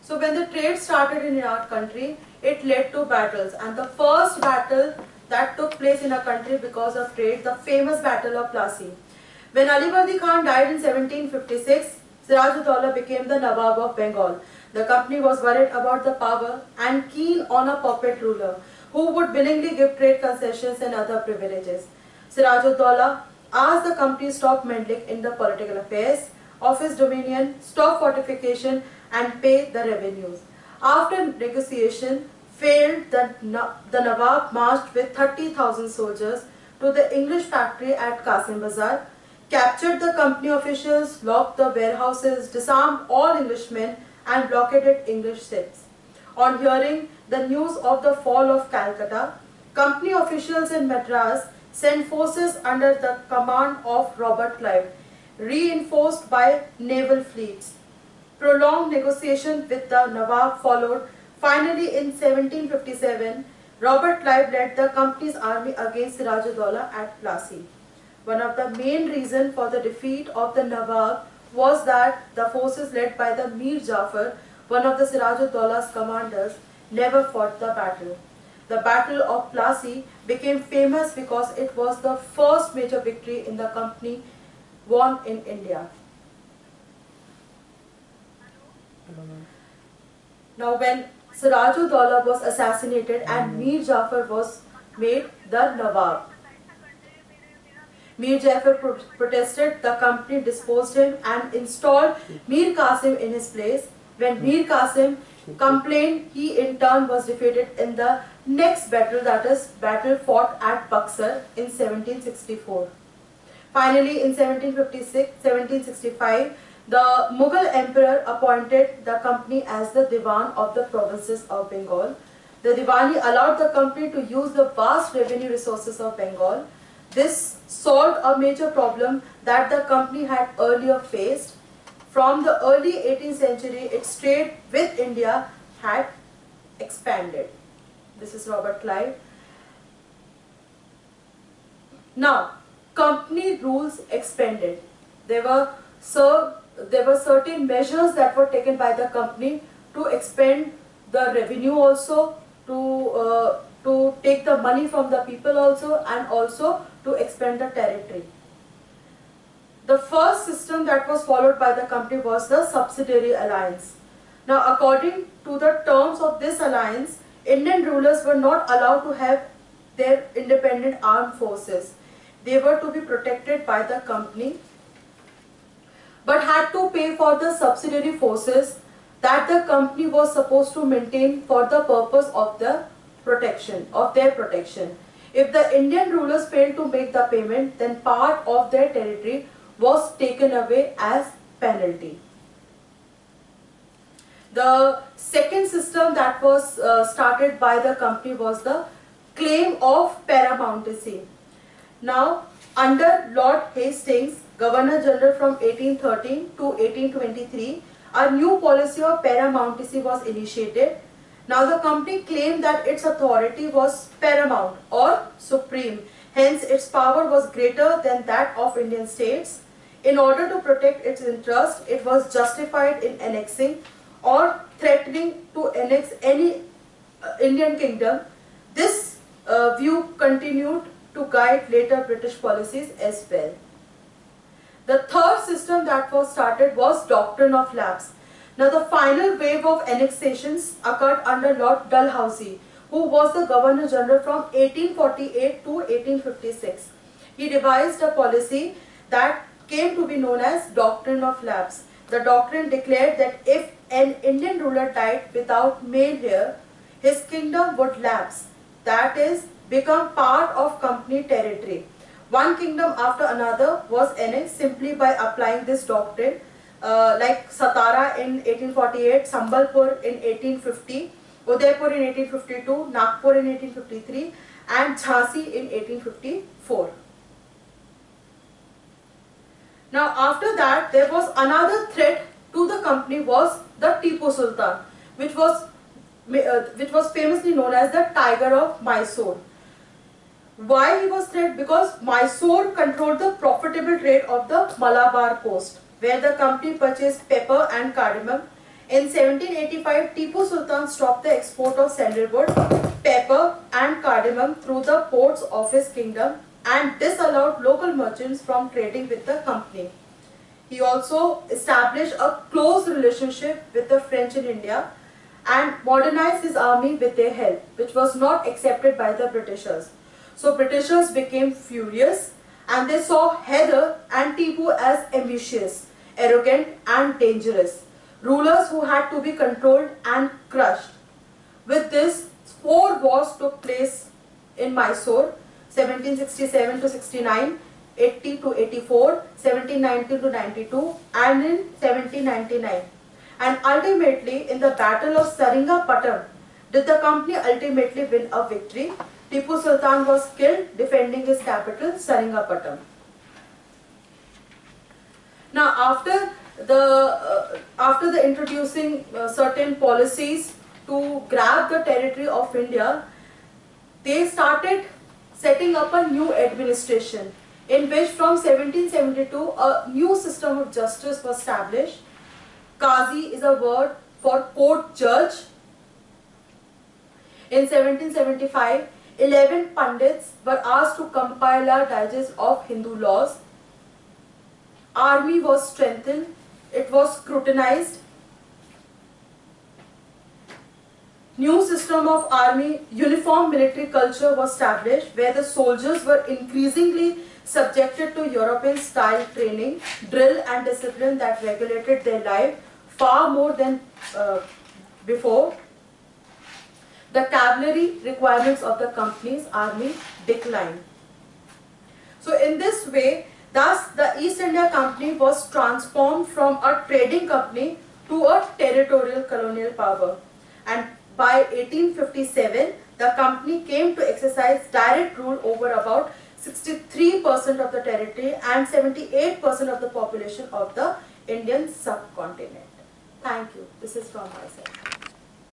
So when the trade started in our country, it led to battles, and the first battle that took place in our country because of trade, the famous Battle of Plassey. When Ali Khan died in 1756, Siraj-ud-Daulah became the Nawab of Bengal. The company was worried about the power and keen on a puppet ruler who would willingly give trade concessions and other privileges. Siraj-ud-Daulah asked the company to stop meddling in the political affairs of his dominion, stop fortification and pay the revenues. After negotiation failed, the Nawab marched with 30,000 soldiers to the English factory at Qasim Bazar, captured the company officials, locked the warehouses, disarmed all Englishmen and blockaded English ships. On hearing the news of the fall of Calcutta, company officials in Madras sent forces under the command of Robert Clive, reinforced by naval fleets. Prolonged negotiation with the Nawab followed. Finally, in 1757, Robert Clive led the company's army against Siraj-ud-Daulah at Plassey. One of the main reasons for the defeat of the Nawab was that the forces led by the Mir Jafar, one of the Siraj-ud-Daulah's commanders, never fought the battle. The Battle of Plassey became famous because it was the first major victory in the company won in India. Now when Siraj-ud-Daulah was assassinated and Mir Jafar was made the Nawab, Mir Jafar protested, the company disposed him and installed Mir Qasim in his place. When Mir Qasim complained, he in turn was defeated in the next battle, that is battle fought at Buxar in 1764. Finally, in 1765, the Mughal emperor appointed the company as the Diwan of the provinces of Bengal. The Diwani allowed the company to use the vast revenue resources of Bengal. This solved a major problem that the company had earlier faced. From the early 18th century, its trade with India had expanded. This is Robert Clive. Now, company rules expanded. There were certain measures that were taken by the company to expand the revenue also, to take the money from the people also, and also to expand the territory. The first system that was followed by the company was the subsidiary alliance. Now, according to the terms of this alliance, Indian rulers were not allowed to have their independent armed forces. They were to be protected by the company, but had to pay for the subsidiary forces that the company was supposed to maintain for the purpose of their protection. If the Indian rulers failed to make the payment, then part of their territory was taken away as penalty. The second system that was started by the company was the claim of paramountcy. Now, under Lord Hastings, Governor General from 1813 to 1823, a new policy of paramountcy was initiated. Now, the company claimed that its authority was paramount or supreme, hence its power was greater than that of Indian states. In order to protect its interest, it was justified in annexing or threatening to annex any Indian kingdom. This view continued to guide later British policies as well. The third system that was started was Doctrine of Lapse. Now, the final wave of annexations occurred under Lord Dalhousie, who was the Governor General from 1848 to 1856. He devised a policy that came to be known as Doctrine of Lapse. The doctrine declared that if an Indian ruler died without male heir, his kingdom would lapse, that is, become part of company territory. One kingdom after another was annexed simply by applying this doctrine, like Satara in 1848, Sambalpur in 1850, Udaipur in 1852, Nagpur in 1853 and Jhansi in 1854. Now, after that, there was another threat to the company was the Tipu Sultan, which was famously known as the Tiger of Mysore. Why he was threatened? Because Mysore controlled the profitable trade of the Malabar coast, where the company purchased pepper and cardamom. In 1785, Tipu Sultan stopped the export of sandalwood, pepper and cardamom through the ports of his kingdom and disallowed local merchants from trading with the company. He also established a close relationship with the French in India and modernized his army with their help, which was not accepted by the Britishers. So Britishers became furious and they saw Hyder and Tipu as ambitious, arrogant and dangerous, rulers who had to be controlled and crushed. With this, 4 wars took place in Mysore, 1767 to 69, 80 to 84, 1790 to 92 and in 1799. And ultimately in the Battle of Seringapatam did the company ultimately win a victory. Tipu Sultan was killed defending his capital Seringapatam. Now after the introducing certain policies to grab the territory of India, they started setting up a new administration in which from 1772 a new system of justice was established. Qazi is a word for court judge. In 1775, 11 Pandits were asked to compile a digest of Hindu laws. Army was strengthened, it was scrutinized. New system of army, uniform military culture was established where the soldiers were increasingly subjected to European style training, drill and discipline that regulated their life far more than before. The cavalry requirements of the company's army declined. So in this way, thus the East India Company was transformed from a trading company to a territorial colonial power. And by 1857, the company came to exercise direct rule over about 63% of the territory and 78% of the population of the Indian subcontinent. Thank you. This is from my side.